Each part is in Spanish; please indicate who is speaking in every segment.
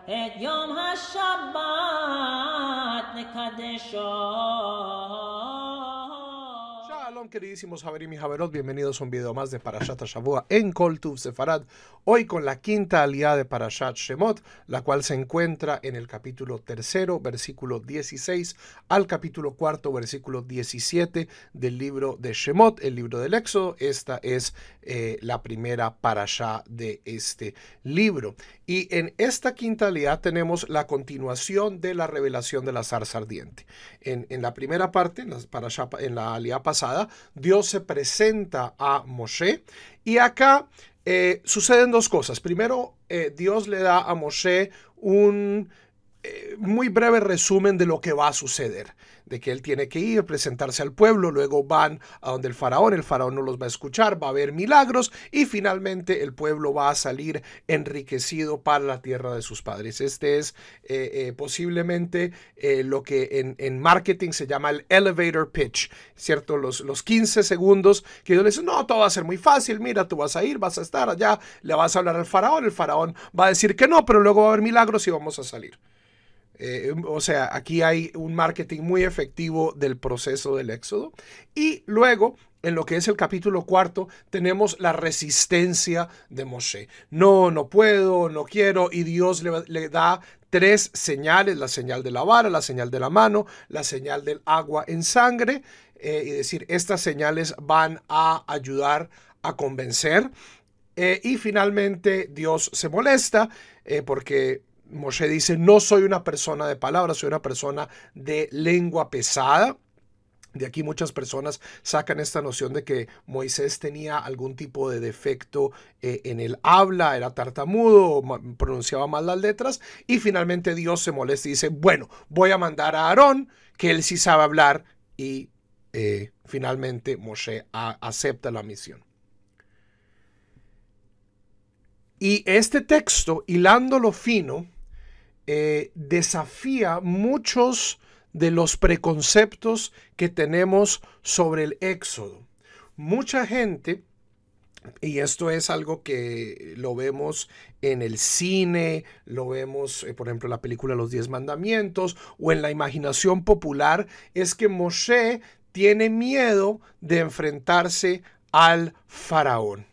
Speaker 1: את יום השבת נקדשו.
Speaker 2: Shalom, queridísimos Javerim y Javerot, bienvenidos a un video más de Parashat Shavua en Kol Tuv Sefarad. Hoy con la quinta aliyá de Parashat Shemot, la cual se encuentra en el capítulo 3, versículo 16, al capítulo 4, versículo 17 del libro de Shemot, el libro del Éxodo. Esta es la primera parashá de este libro. Y en esta quinta aliyá tenemos la continuación de la revelación de la zarza ardiente. En la primera parte, en la aliyá pasada, Dios se presenta a Moshe y acá suceden dos cosas. Primero, Dios le da a Moshe un muy breve resumen de lo que va a suceder, de que él tiene que ir, presentarse al pueblo, luego van a donde el faraón no los va a escuchar, va a haber milagros y finalmente el pueblo va a salir enriquecido para la tierra de sus padres. Este es posiblemente lo que en marketing se llama el elevator pitch, ¿cierto? Los 15 segundos que Dios le dice, no, todo va a ser muy fácil, mira, tú vas a ir, vas a estar allá, le vas a hablar al faraón, el faraón va a decir que no, pero luego va a haber milagros y vamos a salir. O sea, aquí hay un marketing muy efectivo del proceso del Éxodo. Y luego, en lo que es el capítulo 4, tenemos la resistencia de Moshe. No puedo, no quiero. Y Dios le da tres señales: la señal de la vara, la señal de la mano, la señal del agua en sangre. Y decir, estas señales van a ayudar a convencer. Y finalmente Dios se molesta porque Moshe dice, no soy una persona de palabras, soy una persona de lengua pesada. De aquí muchas personas sacan esta noción de que Moisés tenía algún tipo de defecto en el habla, era tartamudo, pronunciaba mal las letras. Y finalmente Dios se molesta y dice, bueno, voy a mandar a Aarón, que él sí sabe hablar. Y finalmente Moshe acepta la misión. Y este texto, hilándolo fino, desafía muchos de los preconceptos que tenemos sobre el Éxodo. Mucha gente, y esto es algo que lo vemos en el cine, lo vemos, por ejemplo, en la película Los 10 Mandamientos, o en la imaginación popular, es que Moshe tiene miedo de enfrentarse al faraón.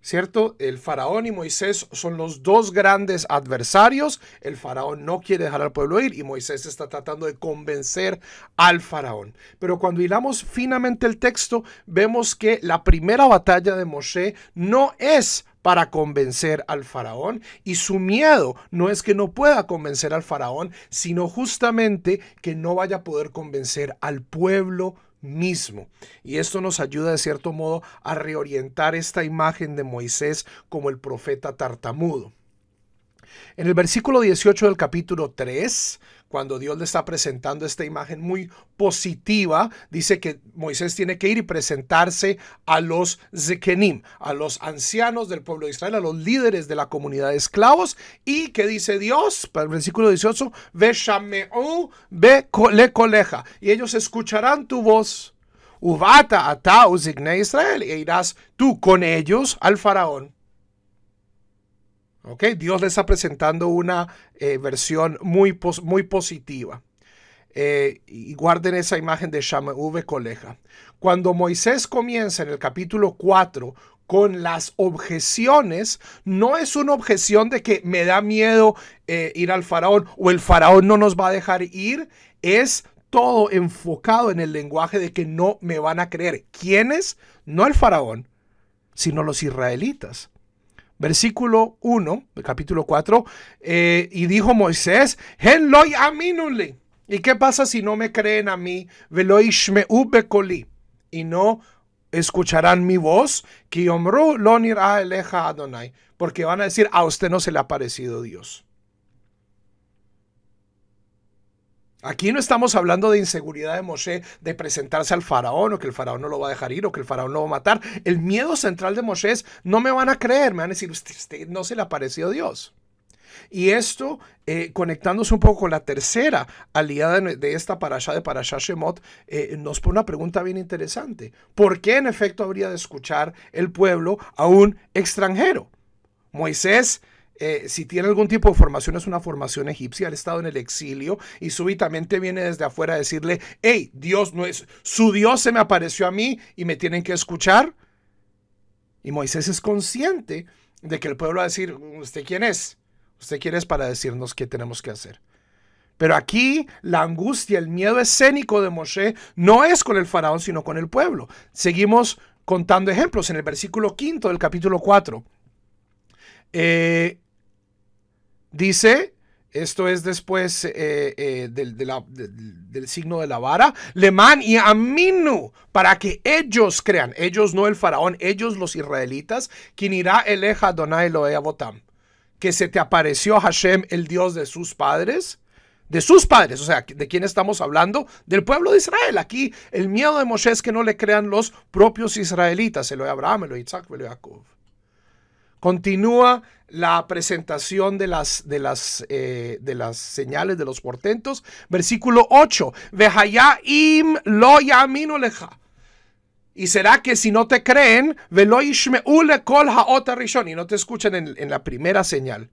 Speaker 2: ¿Cierto? El faraón y Moisés son los dos grandes adversarios. El faraón no quiere dejar al pueblo ir y Moisés está tratando de convencer al faraón. Pero cuando hilamos finamente el texto, vemos que la primera batalla de Moshe no es para convencer al faraón, y su miedo no es que no pueda convencer al faraón, sino justamente que no vaya a poder convencer al pueblo mismo. Y esto nos ayuda de cierto modo a reorientar esta imagen de Moisés como el profeta tartamudo. En el versículo 18 del capítulo 3, cuando Dios le está presentando esta imagen muy positiva, dice que Moisés tiene que ir y presentarse a los zekenim, a los ancianos del pueblo de Israel, a los líderes de la comunidad de esclavos. Y que dice Dios, para el versículo 18, Veshameu le coleja, y ellos escucharán tu voz, Uvata ata uzigne Israel, e irás tú con ellos al faraón. Okay, Dios le está presentando una versión muy positiva. Y guarden esa imagen de Shameu Becoleja. Cuando Moisés comienza en el capítulo 4 con las objeciones, no es una objeción de que me da miedo ir al faraón o el faraón no nos va a dejar ir. Es todo enfocado en el lenguaje de que no me van a creer. ¿Quiénes? No el faraón, sino los israelitas. Versículo 1, del capítulo 4, y dijo Moisés, Hen lo yaminuli. ¿Y qué pasa si no me creen a mí? Velo ishmeu bekoli. Y no escucharán mi voz, ki omru lo nir'a eleja Adonai. Porque van a decir, a usted no se le ha parecido Dios. Aquí no estamos hablando de inseguridad de Moshe de presentarse al faraón, o que el faraón no lo va a dejar ir, o que el faraón lo va a matar. El miedo central de Moshe es, no me van a creer, me van a decir, usted no se le ha parecido Dios. Y esto, conectándose un poco con la tercera aliada de esta parashá, de Parashat Shemot, nos pone una pregunta bien interesante. ¿Por qué en efecto habría de escuchar el pueblo a un extranjero? Moisés, si tiene algún tipo de formación, es una formación egipcia. Él ha estado en el exilio y súbitamente viene desde afuera a decirle, hey, Dios no es, su Dios se me apareció a mí y me tienen que escuchar. Y Moisés es consciente de que el pueblo va a decir, ¿usted quién es? ¿Usted quién es para decirnos qué tenemos que hacer? Pero aquí la angustia, el miedo escénico de Moshe no es con el faraón, sino con el pueblo. Seguimos contando ejemplos en el versículo 5 del capítulo 4. Dice, esto es después del signo de la vara, Lemán y Aminu, para que ellos crean, ellos no el faraón, ellos los israelitas, quien irá eleja Adonai Elohe Avotam, que se te apareció Hashem, el Dios de sus padres, o sea, ¿de quién estamos hablando? Del pueblo de Israel. Aquí el miedo de Moshe es que no le crean los propios israelitas, Elohe Abraham, Elohe Isaac, Elohe Jacob. Continúa la presentación de las señales, de los portentos. Versículo 8. Vehayaim lo yaminu leja. Y será que si no te creen, velo yishme'u lekol ha'ot harishon, y no te escuchan en la primera señal.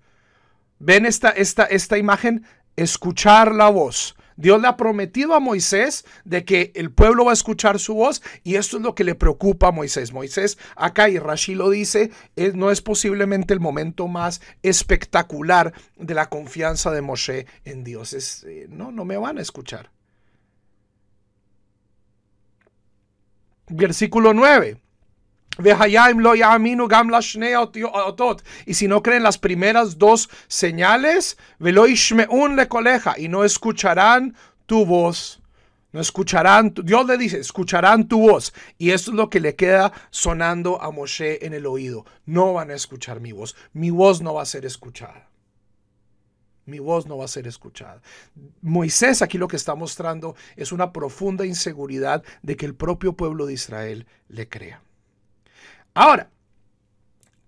Speaker 2: ¿Ven esta imagen? Escuchar la voz. Dios le ha prometido a Moisés de que el pueblo va a escuchar su voz, y esto es lo que le preocupa a Moisés. Moisés acá, y Rashi lo dice, no es posiblemente el momento más espectacular de la confianza de Moshe en Dios. No me van a escuchar. Versículo 9. Y si no creen las primeras dos señales, y no escucharán tu voz. No escucharán, Dios le dice, escucharán tu voz. Y esto es lo que le queda sonando a Moshe en el oído. No van a escuchar mi voz. Mi voz no va a ser escuchada. Mi voz no va a ser escuchada. Moisés aquí lo que está mostrando es una profunda inseguridad de que el propio pueblo de Israel le crea. Ahora,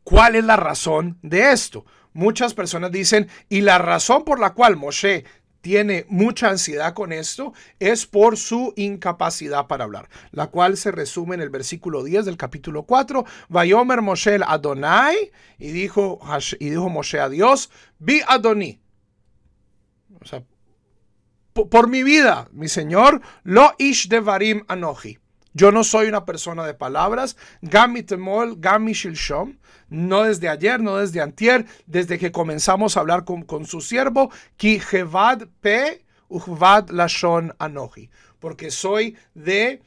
Speaker 2: ¿cuál es la razón de esto? Muchas personas dicen, y la razón por la cual Moshe tiene mucha ansiedad con esto es por su incapacidad para hablar, la cual se resume en el versículo 10 del capítulo 4. Vayomer Moshe el Adonai, y dijo Moshe a Dios, vi Adoni. O sea, por mi vida, mi Señor, lo ish devarim anoji. Yo no soy una persona de palabras, gami temol, gami shilshom, no desde ayer, no desde antier, desde que comenzamos a hablar con su siervo, ki jevad pe uchvad lashon anoji, porque soy de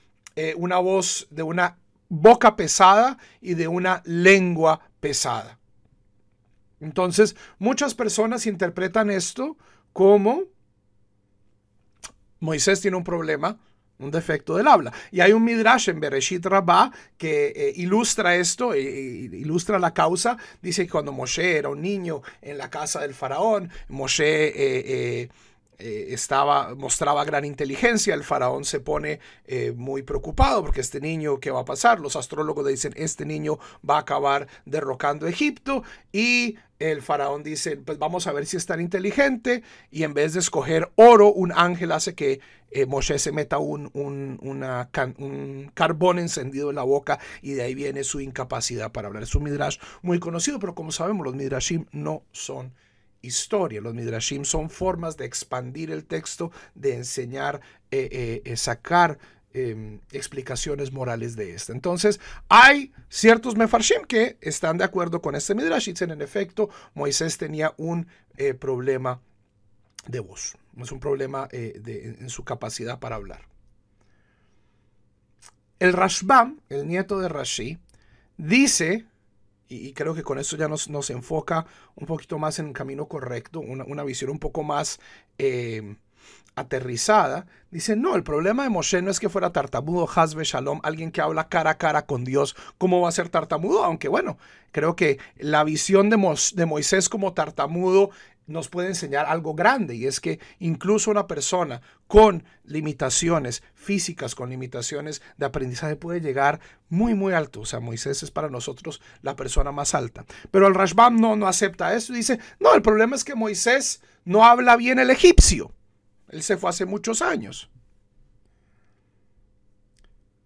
Speaker 2: una voz, de una boca pesada y de una lengua pesada. Entonces, muchas personas interpretan esto como Moisés tiene un problema, un defecto del habla. Y hay un midrash en Bereshit Rabbah que ilustra esto, ilustra la causa. Dice que cuando Moshe era un niño en la casa del faraón, Moshe mostraba gran inteligencia. El faraón se pone muy preocupado porque este niño, ¿qué va a pasar? Los astrólogos dicen, este niño va a acabar derrocando Egipto, y el faraón dice, pues vamos a ver si es tan inteligente, y en vez de escoger oro, un ángel hace que Moshe se meta un carbón encendido en la boca, y de ahí viene su incapacidad para hablar. Es un midrash muy conocido, pero como sabemos, los midrashim no son historia. Los midrashim son formas de expandir el texto, de enseñar, sacar explicaciones morales de este. Entonces, hay ciertos mefarshim que están de acuerdo con este midrash. Dicen, en efecto, Moisés tenía un problema de voz. Es un problema en su capacidad para hablar. El Rashbam, el nieto de Rashi, dice, y creo que con eso ya nos enfoca un poquito más en el camino correcto, una visión un poco más aterrizada. Dice, no, el problema de Moshe no es que fuera tartamudo, Hasbe Shalom, alguien que habla cara a cara con Dios. ¿Cómo va a ser tartamudo? Aunque bueno, creo que la visión de Moisés como tartamudo nos puede enseñar algo grande, y es que incluso una persona con limitaciones físicas, con limitaciones de aprendizaje, puede llegar muy, muy alto. O sea, Moisés es para nosotros la persona más alta. Pero el Rashbam no acepta eso y dice, no, el problema es que Moisés no habla bien el egipcio. Él se fue hace muchos años.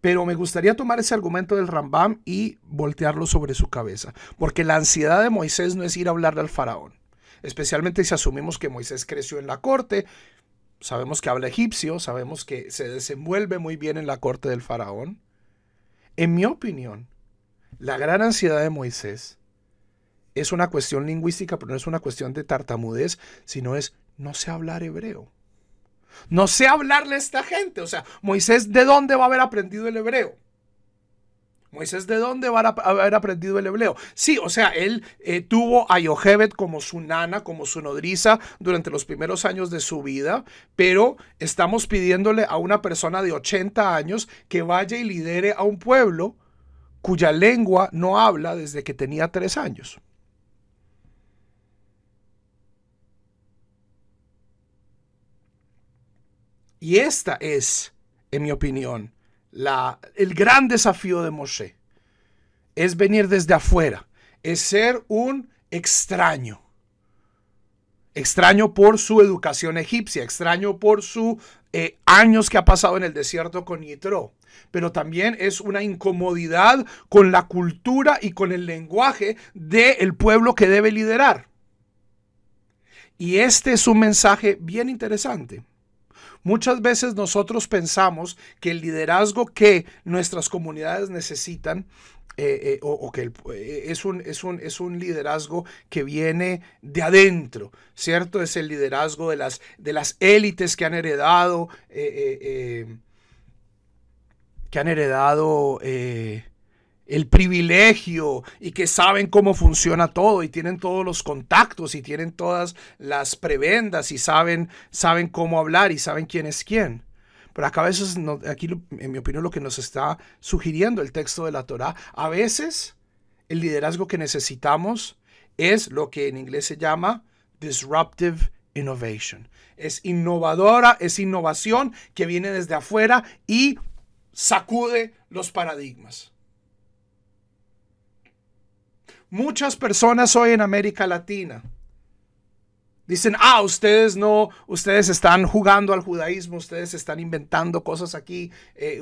Speaker 2: Pero me gustaría tomar ese argumento del Rambam y voltearlo sobre su cabeza. Porque la ansiedad de Moisés no es ir a hablarle al faraón. Especialmente si asumimos que Moisés creció en la corte. Sabemos que habla egipcio, sabemos que se desenvuelve muy bien en la corte del faraón. En mi opinión, la gran ansiedad de Moisés es una cuestión lingüística, pero no es una cuestión de tartamudez, sino es no sé hablar hebreo. No sé hablarle a esta gente. O sea, Moisés, ¿de dónde va a haber aprendido el hebreo? Moisés, ¿de dónde va a haber aprendido el hebreo? Sí, o sea, él tuvo a Yochebed como su nana, como su nodriza durante los primeros años de su vida, pero estamos pidiéndole a una persona de 80 años que vaya y lidere a un pueblo cuya lengua no habla desde que tenía 3 años. Y esta es, en mi opinión, el gran desafío de Moshe. Es venir desde afuera, es ser un extraño. Extraño por su educación egipcia, extraño por sus años que ha pasado en el desierto con Yitro. Pero también es una incomodidad con la cultura y con el lenguaje del pueblo que debe liderar. Y este es un mensaje bien interesante. Muchas veces nosotros pensamos que el liderazgo que nuestras comunidades necesitan es un liderazgo que viene de adentro, ¿cierto? Es el liderazgo de las élites que han heredado el privilegio y que saben cómo funciona todo y tienen todos los contactos y tienen todas las prebendas y saben cómo hablar y saben quién es quién. Pero acá a veces, aquí en mi opinión, lo que nos está sugiriendo el texto de la Torá, a veces el liderazgo que necesitamos es lo que en inglés se llama disruptive innovation. Es innovadora, es innovación que viene desde afuera y sacude los paradigmas. Muchas personas hoy en América Latina dicen, ustedes están jugando al judaísmo, ustedes están inventando cosas aquí,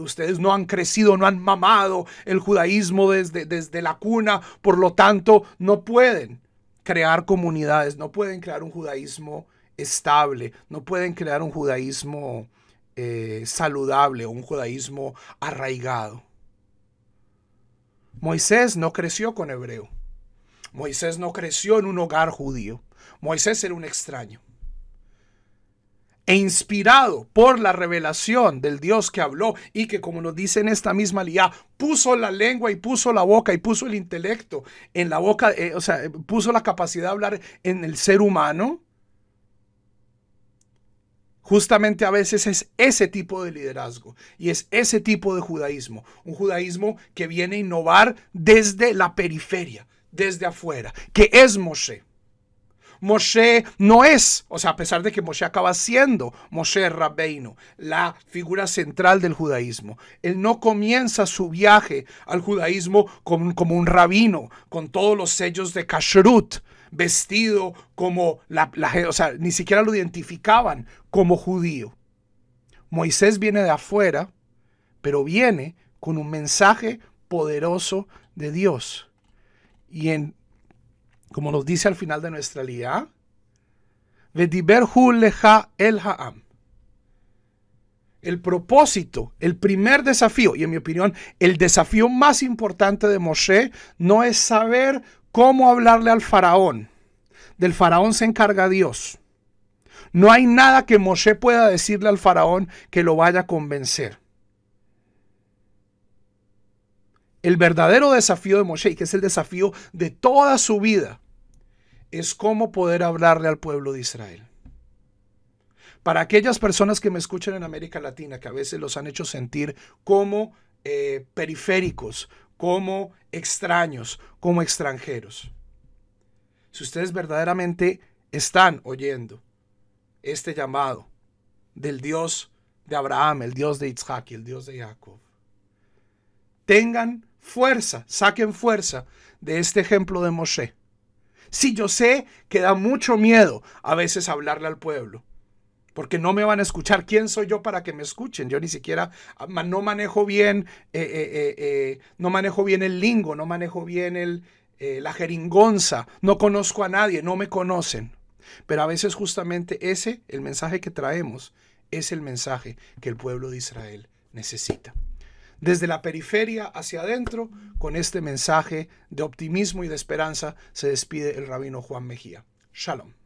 Speaker 2: ustedes no han crecido, no han mamado el judaísmo desde la cuna, por lo tanto no pueden crear comunidades, no pueden crear un judaísmo estable, no pueden crear un judaísmo saludable o un judaísmo arraigado. Moisés no creció con hebreo. Moisés no creció en un hogar judío. Moisés era un extraño. E inspirado por la revelación del Dios que habló y que, como nos dice en esta misma aliyá, puso la lengua y puso la boca y puso el intelecto en la boca, puso la capacidad de hablar en el ser humano. Justamente a veces es ese tipo de liderazgo y es ese tipo de judaísmo. Un judaísmo que viene a innovar desde la periferia, desde afuera, que es Moshe. Moshe no es, o sea, a pesar de que Moshe acaba siendo Moshe Rabbeinu, la figura central del judaísmo. Él no comienza su viaje al judaísmo como un rabino, con todos los sellos de kashrut, vestido como o sea, ni siquiera lo identificaban como judío. Moisés viene de afuera, pero viene con un mensaje poderoso de Dios. Y como nos dice al final de nuestra aliyá, Vediber hu lecha el ha'am. El propósito, el primer desafío, y en mi opinión, el desafío más importante de Moshe, no es saber cómo hablarle al faraón. Del faraón se encarga Dios. No hay nada que Moshe pueda decirle al faraón que lo vaya a convencer. El verdadero desafío de Moshe, que es el desafío de toda su vida, es cómo poder hablarle al pueblo de Israel. Para aquellas personas que me escuchan en América Latina, que a veces los han hecho sentir como periféricos, como extraños, como extranjeros. Si ustedes verdaderamente están oyendo este llamado del Dios de Abraham, el Dios de Isaac y el Dios de Jacob, tengan fuerza, saquen fuerza de este ejemplo de Moshe. Sí, yo sé que da mucho miedo a veces hablarle al pueblo, porque no me van a escuchar. ¿Quién soy yo para que me escuchen? Yo ni siquiera no manejo bien, no manejo bien el lingo, no manejo bien la jeringonza, no conozco a nadie, no me conocen. Pero a veces justamente el mensaje que traemos, es el mensaje que el pueblo de Israel necesita. Desde la periferia hacia adentro, con este mensaje de optimismo y de esperanza, se despide el rabino Juan Mejía. Shalom.